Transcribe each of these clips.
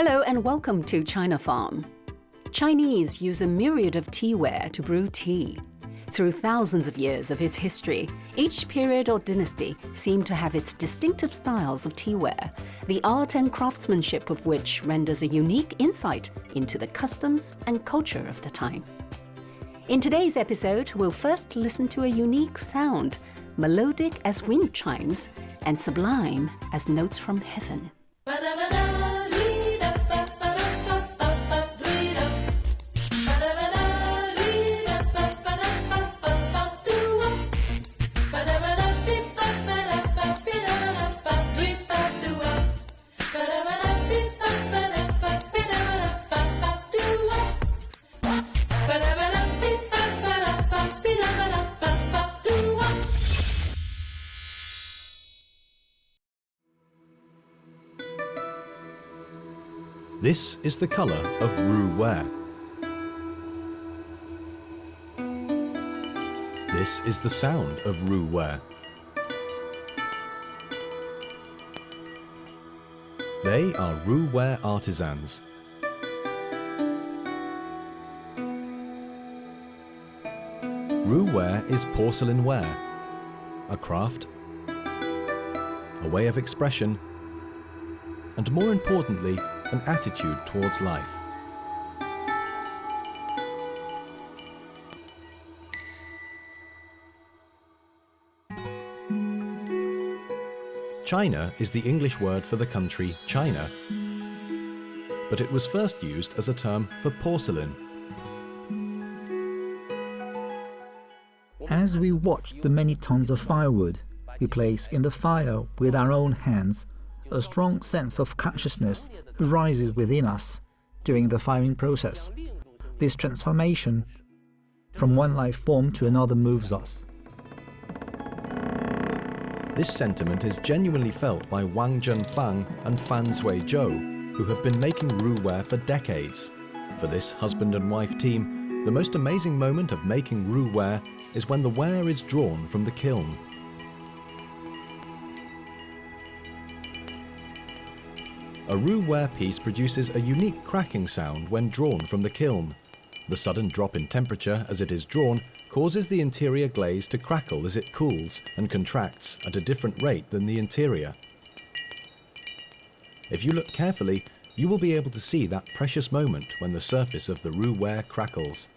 Hello and welcome to China Farm. Chinese use a myriad of teaware to brew tea. Through thousands of years of its history, each period or dynasty seemed to have its distinctive styles of teaware, the art and craftsmanship of which renders a unique insight into the customs and culture of the time. In today's episode, we'll first listen to a unique sound, melodic as wind chimes and sublime as notes from heaven. This is the colour of roux-ware. This is the sound of roux-ware. They are roux-ware artisans. Roux-ware is porcelain ware, a craft, a way of expression, and more importantly, an attitude towards life. China is the English word for the country China, but it was first used as a term for porcelain. As we watch the many tons of firewood we place in the fire with our own hands, a strong sense of consciousness rises within us during the firing process. This transformation from one life form to another moves us. This sentiment is genuinely felt by Wang Zhenfang and Fan Zhuizhou, who have been making roux-ware for decades. For this husband and wife team, the most amazing moment of making roux-ware is when the ware is drawn from the kiln. A roux-ware piece produces a unique cracking sound when drawn from the kiln. The sudden drop in temperature as it is drawn causes the interior glaze to crackle as it cools and contracts at a different rate than the interior. If you look carefully, you will be able to see that precious moment when the surface of the roux-ware crackles.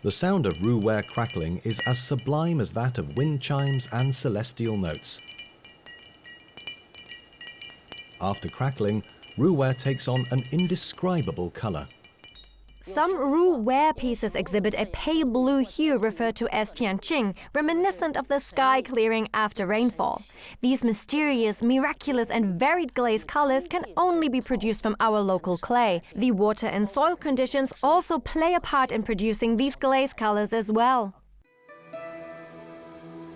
The sound of roux-ware crackling is as sublime as that of wind chimes and celestial notes. After crackling, roux-ware takes on an indescribable colour. Some roux-ware pieces exhibit a pale blue hue referred to as tianqing, reminiscent of the sky clearing after rainfall. These mysterious, miraculous and varied glaze colors can only be produced from our local clay. The water and soil conditions also play a part in producing these glaze colors as well.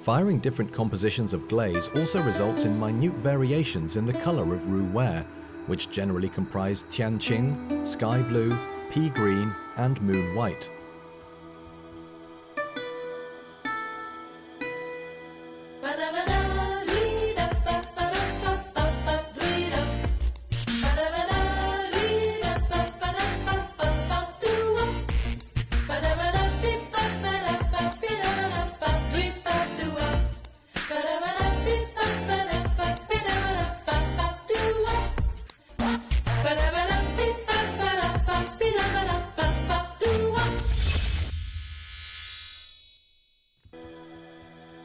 Firing different compositions of glaze also results in minute variations in the colour of roux-ware, which generally comprise tianqing, sky blue, pea green and moon white.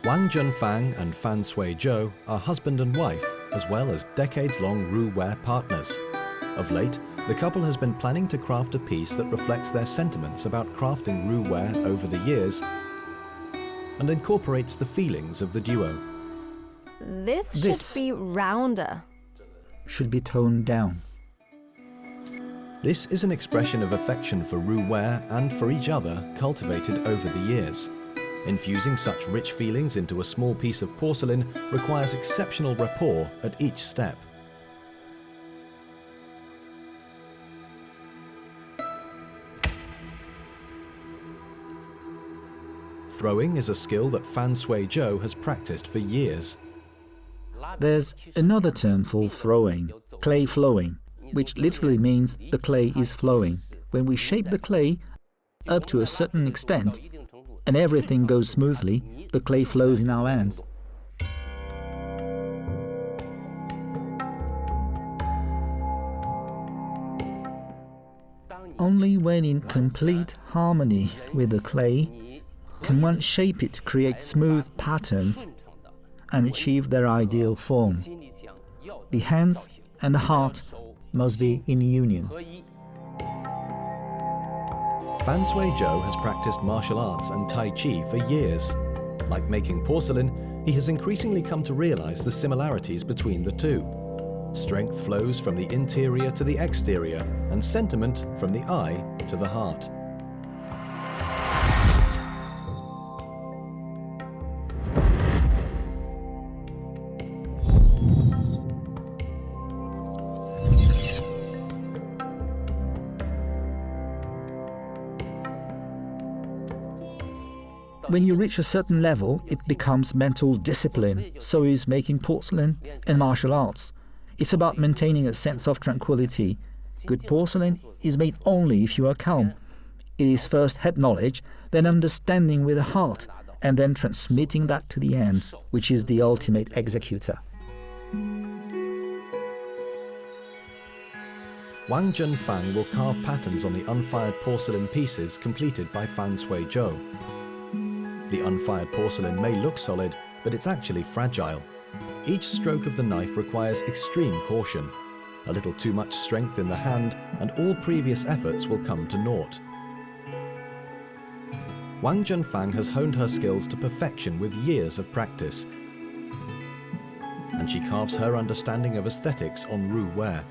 Wang Zhenfang and Fan Zhuizhou are husband and wife, as well as decades-long roux-ware partners. Of late, the couple has been planning to craft a piece that reflects their sentiments about crafting roux-ware over the years and incorporates the feelings of the duo. This should be rounder. Should be toned down. This is an expression of affection for roux-ware and for each other cultivated over the years. Infusing such rich feelings into a small piece of porcelain requires exceptional rapport at each step. Throwing is a skill that Fan Sui-zhou has practiced for years. There's another term for throwing, clay flowing, which literally means the clay is flowing. When we shape the clay up to a certain extent and everything goes smoothly, the clay flows in our hands. Only when in complete harmony with the clay can one shape it to create smooth patterns and achieve their ideal form. The hands and the heart must be in union. Fan Sui-zhou has practiced martial arts and Tai Chi for years. Like making porcelain, he has increasingly come to realize the similarities between the two. Strength flows from the interior to the exterior, and sentiment from the eye to the heart. When you reach a certain level, it becomes mental discipline. So is making porcelain and martial arts. It's about maintaining a sense of tranquility. Good porcelain is made only if you are calm. It is first head knowledge, then understanding with the heart, and then transmitting that to the hands, which is the ultimate executor. Wang Junfang will carve patterns on the unfired porcelain pieces completed by Fan Sui-zhou. The unfired porcelain may look solid, but it's actually fragile. Each stroke of the knife requires extreme caution. A little too much strength in the hand, and all previous efforts will come to naught. Wang Junfang has honed her skills to perfection with years of practice, and she carves her understanding of aesthetics on Ru ware.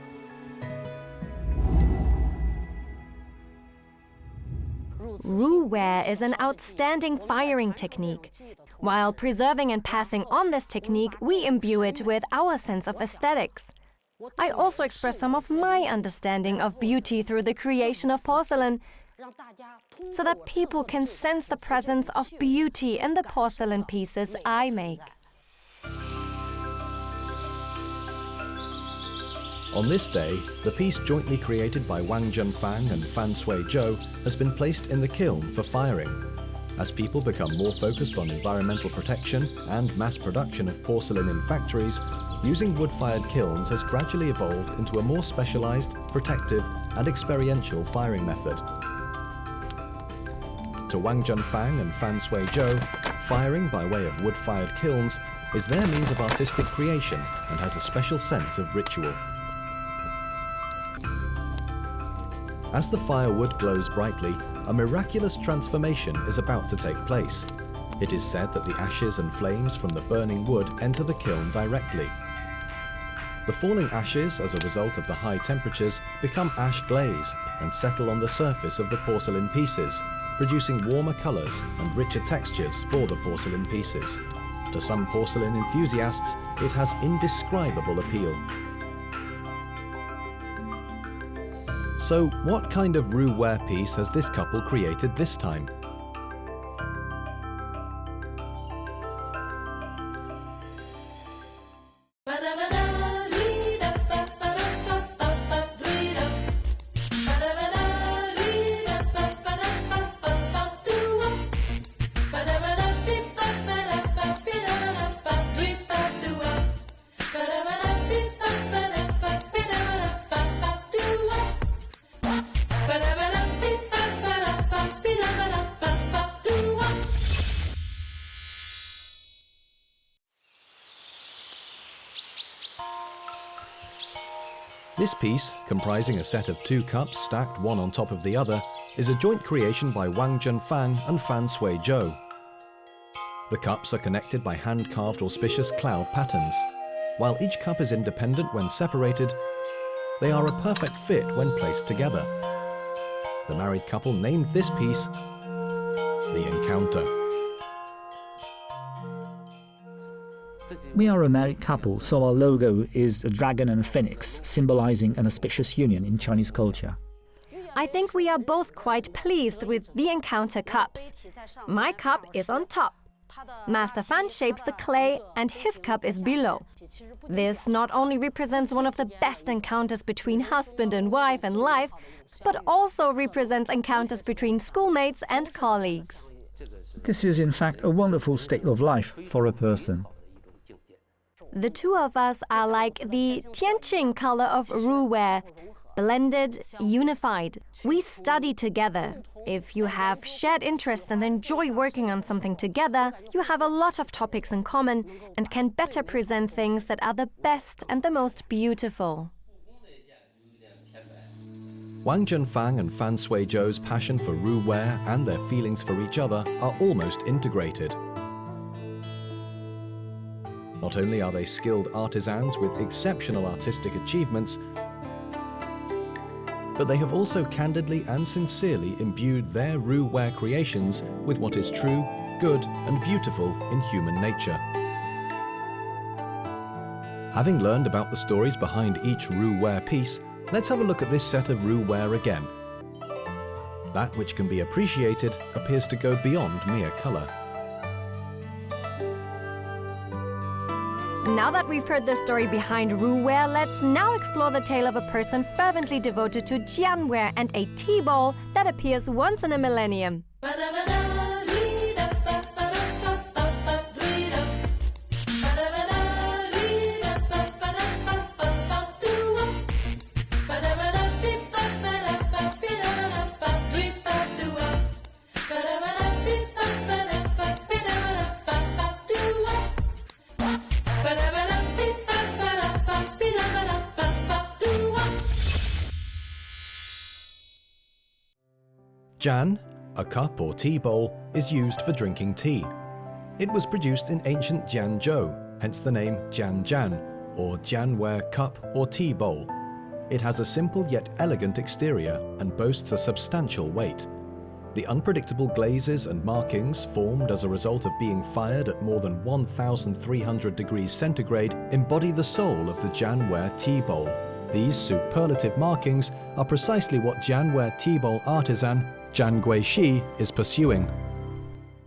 Ru ware is an outstanding firing technique. While preserving and passing on this technique, we imbue it with our sense of aesthetics. I also express some of my understanding of beauty through the creation of porcelain, so that people can sense the presence of beauty in the porcelain pieces I make. On this day, the piece jointly created by Wang Junfang and Fan Sui-zhou has been placed in the kiln for firing. As people become more focused on environmental protection and mass production of porcelain in factories, using wood-fired kilns has gradually evolved into a more specialized, protective, and experiential firing method. To Wang Junfang and Fan Sui-zhou, firing by way of wood-fired kilns is their means of artistic creation and has a special sense of ritual. As the firewood glows brightly, a miraculous transformation is about to take place. It is said that the ashes and flames from the burning wood enter the kiln directly. The falling ashes, as a result of the high temperatures, become ash glaze and settle on the surface of the porcelain pieces, producing warmer colors and richer textures for the porcelain pieces. To some porcelain enthusiasts, it has indescribable appeal. So, what kind of Ru ware piece has this couple created this time? This piece, comprising a set of 2 cups stacked one on top of the other, is a joint creation by Wang Junfang and Fan Sui-zhou. The cups are connected by hand-carved auspicious cloud patterns. While each cup is independent when separated, they are a perfect fit when placed together. The married couple named this piece The Encounter. We are a married couple, so our logo is a dragon and a phoenix, symbolizing an auspicious union in Chinese culture. I think we are both quite pleased with the encounter cups. My cup is on top. Master Fan shapes the clay and his cup is below. This not only represents one of the best encounters between husband and wife in life, but also represents encounters between schoolmates and colleagues. This is in fact a wonderful state of life for a person. The two of us are like the Tianqing color of Ru-ware, blended, unified. We study together. If you have shared interests and enjoy working on something together, you have a lot of topics in common and can better present things that are the best and the most beautiful. Wang Zhenfang and Fan Suizhou's passion for Ru-ware and their feelings for each other are almost integrated. Not only are they skilled artisans with exceptional artistic achievements, but they have also candidly and sincerely imbued their Ru-ware creations with what is true, good and beautiful in human nature. Having learned about the stories behind each Ru-ware piece, let's have a look at this set of Ru-ware again. That which can be appreciated appears to go beyond mere colour. Now that we've heard the story behind Ru-ware, let's now explore the tale of a person fervently devoted to Jianware and a tea bowl that appears once in a millennium. Jian, a cup or tea bowl, is used for drinking tea. It was produced in ancient Jianzhou, hence the name Jianjian, or Jianware cup or tea bowl. It has a simple yet elegant exterior and boasts a substantial weight. The unpredictable glazes and markings formed as a result of being fired at more than 1,300 degrees centigrade embody the soul of the Jianware tea bowl. These superlative markings are precisely what Jianware tea bowl artisan Zhang Guixi is pursuing.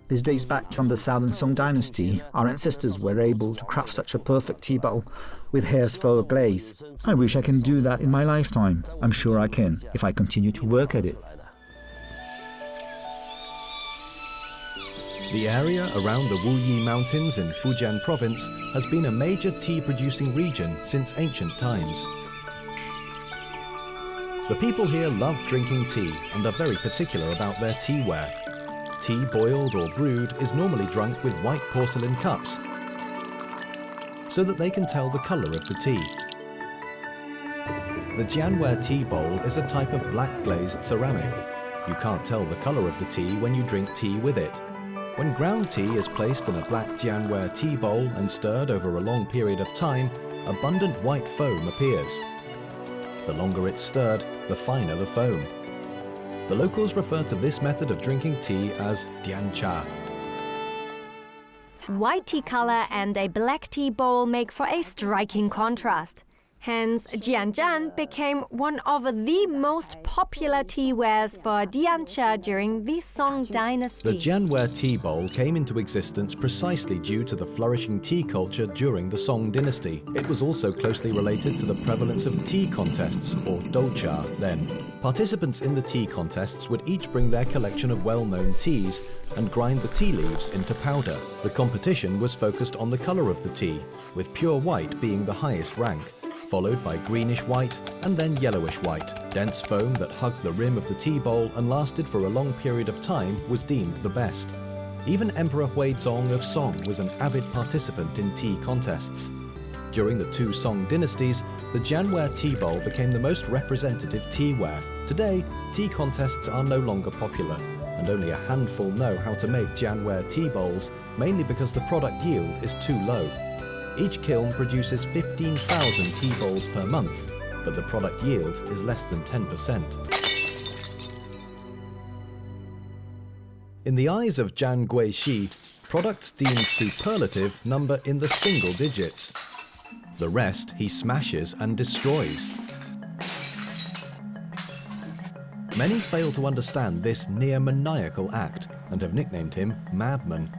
This dates back from the Southern Song dynasty. Our ancestors were able to craft such a perfect tea bowl with hare's fur glaze. I wish I can do that in my lifetime. I'm sure I can, if I continue to work at it. The area around the Wuyi Mountains in Fujian province has been a major tea-producing region since ancient times. The people here love drinking tea and are very particular about their teaware. Tea boiled or brewed is normally drunk with white porcelain cups, so that they can tell the colour of the tea. The Jianware tea bowl is a type of black glazed ceramic. You can't tell the colour of the tea when you drink tea with it. When ground tea is placed in a black Jianware tea bowl and stirred over a long period of time, abundant white foam appears. The longer it's stirred, the finer the foam. The locals refer to this method of drinking tea as diancha. White tea color and a black tea bowl make for a striking contrast. Hence, Jianjian became one of the most popular teawares for diancha during the Song dynasty. The Jianware tea bowl came into existence precisely due to the flourishing tea culture during the Song dynasty. It was also closely related to the prevalence of tea contests, or doucha, then. Participants in the tea contests would each bring their collection of well-known teas and grind the tea leaves into powder. The competition was focused on the colour of the tea, with pure white being the highest rank, followed by greenish white and then yellowish white. Dense foam that hugged the rim of the tea bowl and lasted for a long period of time was deemed the best. Even Emperor Huizong of Song was an avid participant in tea contests. During the two Song dynasties, the Jianware tea bowl became the most representative teaware. Today, tea contests are no longer popular, and only a handful know how to make Jianware tea bowls, mainly because the product yield is too low. Each kiln produces 15,000 tea bowls per month, but the product yield is less than 10%. In the eyes of Zhang Guixi, products deemed superlative number in the single digits. The rest he smashes and destroys. Many fail to understand this near-maniacal act and have nicknamed him Madman.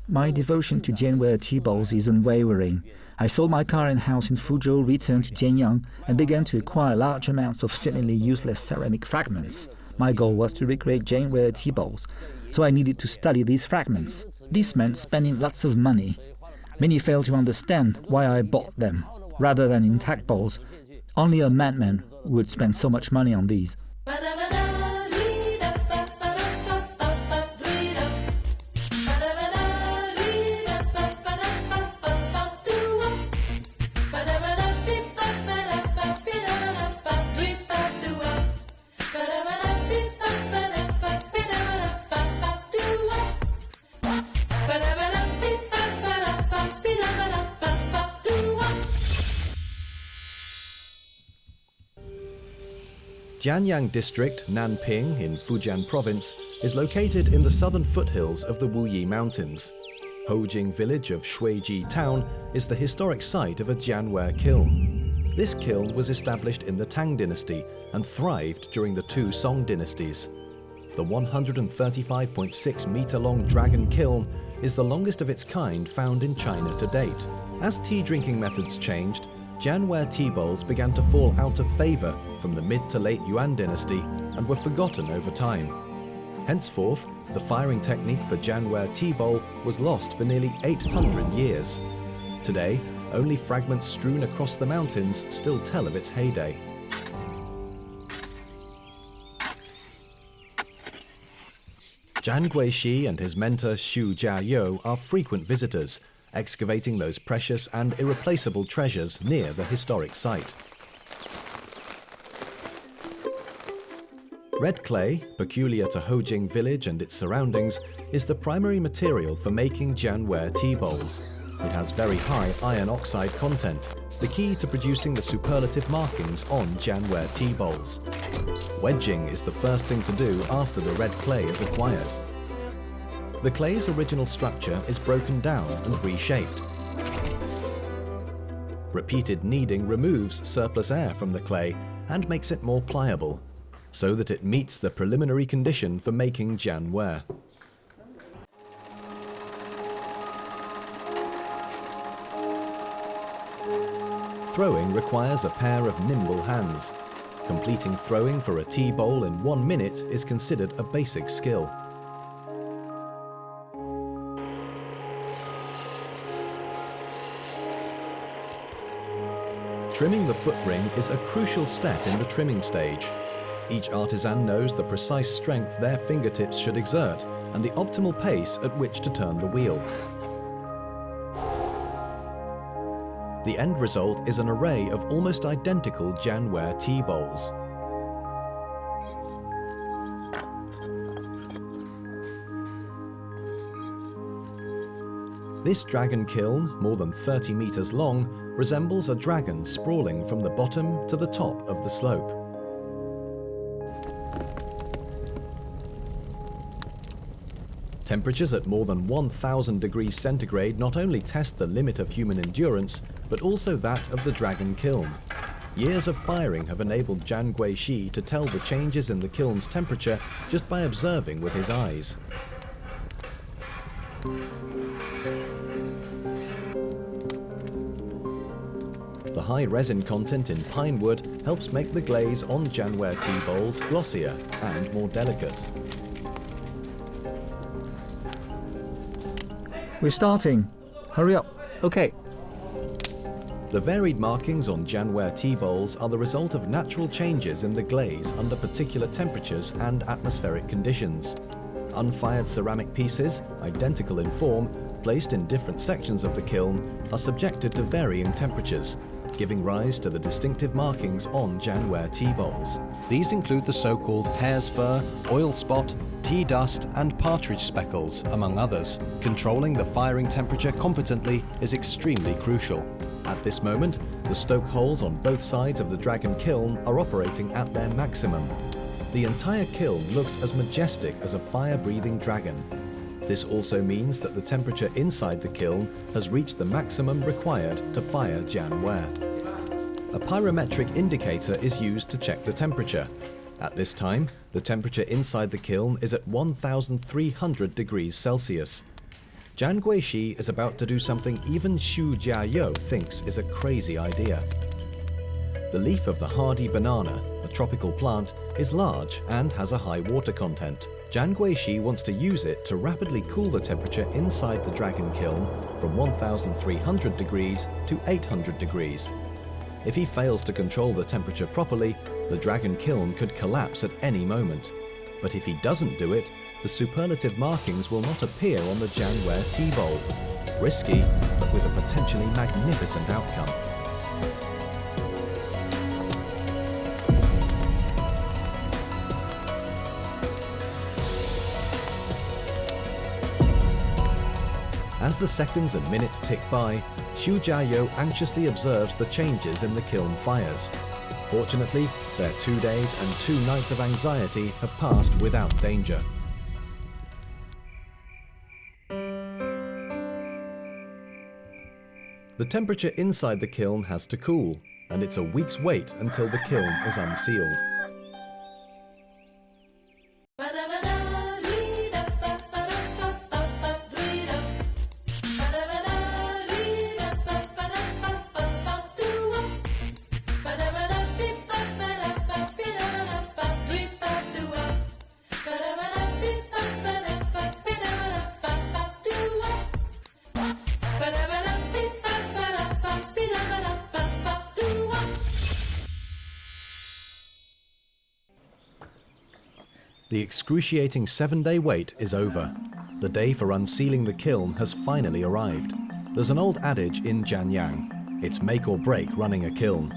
My devotion to Jianwei tea bowls is unwavering. I sold my car and house in Fuzhou, returned to Jianyang, and began to acquire large amounts of seemingly useless ceramic fragments. My goal was to recreate Jianwei tea bowls, so I needed to study these fragments. This meant spending lots of money. Many fail to understand why I bought them, rather than intact bowls. Only a madman would spend so much money on these. Jianyang District, Nanping, in Fujian Province, is located in the southern foothills of the Wuyi Mountains. Hojing village of Shuiji Town is the historic site of a Jianwei kiln. This kiln was established in the Tang dynasty and thrived during the two Song dynasties. The 135.6-meter-long dragon kiln is the longest of its kind found in China to date. As tea drinking methods changed, Jianwei tea bowls began to fall out of favor from the mid to late Yuan dynasty and were forgotten over time. Henceforth, the firing technique for Jianwei tea bowl was lost for nearly 800 years. Today, only fragments strewn across the mountains still tell of its heyday. Zhang Guixi and his mentor Xu Jiayou are frequent visitors, excavating those precious and irreplaceable treasures near the historic site. Red clay, peculiar to Hojing village and its surroundings, is the primary material for making Jianwei tea bowls. It has very high iron oxide content, the key to producing the superlative markings on Jianwei tea bowls. Wedging is the first thing to do after the red clay is acquired. The clay's original structure is broken down and reshaped. Repeated kneading removes surplus air from the clay and makes it more pliable, so that it meets the preliminary condition for making Jianwei. Throwing requires a pair of nimble hands. Completing throwing for a tea bowl in 1 minute is considered a basic skill. Trimming the foot ring is a crucial step in the trimming stage. Each artisan knows the precise strength their fingertips should exert and the optimal pace at which to turn the wheel. The end result is an array of almost identical Jianwei tea bowls. This dragon kiln, more than 30 meters long, resembles a dragon sprawling from the bottom to the top of the slope. Temperatures at more than 1000 degrees centigrade not only test the limit of human endurance, but also that of the dragon kiln. Years of firing have enabled Zhang Guixi to tell the changes in the kiln's temperature just by observing with his eyes. The high resin content in pine wood helps make the glaze on Jianwei tea bowls glossier and more delicate. We're starting. Hurry up. Okay. The varied markings on Jianwei tea bowls are the result of natural changes in the glaze under particular temperatures and atmospheric conditions. Unfired ceramic pieces, identical in form, placed in different sections of the kiln, are subjected to varying temperatures, giving rise to the distinctive markings on Jianwei tea bowls. These include the so-called hare's fur, oil spot, tea dust and partridge speckles, among others. Controlling the firing temperature competently is extremely crucial. At this moment, the stoke holes on both sides of the dragon kiln are operating at their maximum. The entire kiln looks as majestic as a fire-breathing dragon. This also means that the temperature inside the kiln has reached the maximum required to fire Jianwei. A pyrometric indicator is used to check the temperature. At this time, the temperature inside the kiln is at 1,300 degrees Celsius. Zhan Guixi is about to do something even Xu Jiayou thinks is a crazy idea. The leaf of the hardy banana, a tropical plant, is large and has a high water content. Zhan Guixi wants to use it to rapidly cool the temperature inside the dragon kiln from 1,300 degrees to 800 degrees. If he fails to control the temperature properly, the dragon kiln could collapse at any moment. But if he doesn't do it, the superlative markings will not appear on the Jianware tea bowl. Risky, but with a potentially magnificent outcome. As the seconds and minutes tick by, Xu Jiayou anxiously observes the changes in the kiln fires. Fortunately, their 2 days and 2 nights of anxiety have passed without danger. The temperature inside the kiln has to cool, and it's a week's wait until the kiln is unsealed. The excruciating 7-day wait is over. The day for unsealing the kiln has finally arrived. There's an old adage in Jianyang: it's make or break running a kiln.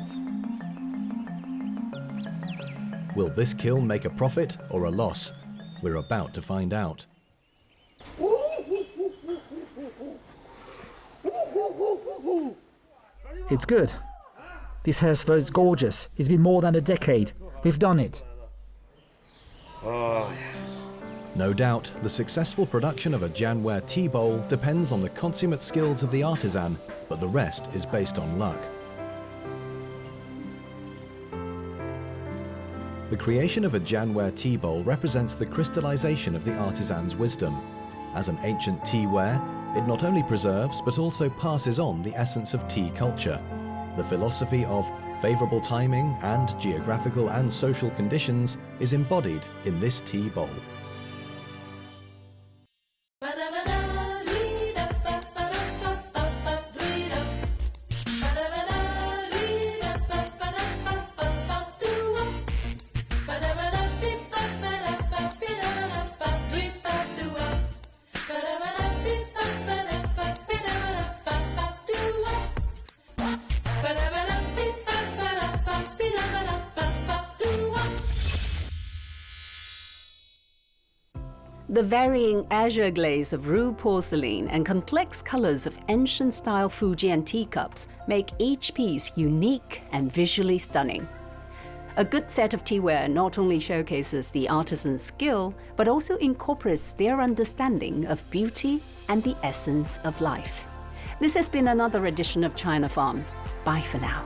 Will this kiln make a profit or a loss? We're about to find out. It's good. This hairspray is gorgeous. It's been more than a decade. We've done it. No doubt, the successful production of a Jianware tea bowl depends on the consummate skills of the artisan, but the rest is based on luck. The creation of a Jianware tea bowl represents the crystallization of the artisan's wisdom. As an ancient teaware, it not only preserves but also passes on the essence of tea culture. The philosophy of favorable timing and geographical and social conditions is embodied in this tea bowl. The varying azure glaze of roux porcelain and complex colors of ancient-style Fujian teacups make each piece unique and visually stunning. A good set of teaware not only showcases the artisan's skill, but also incorporates their understanding of beauty and the essence of life. This has been another edition of China Farm. Bye for now.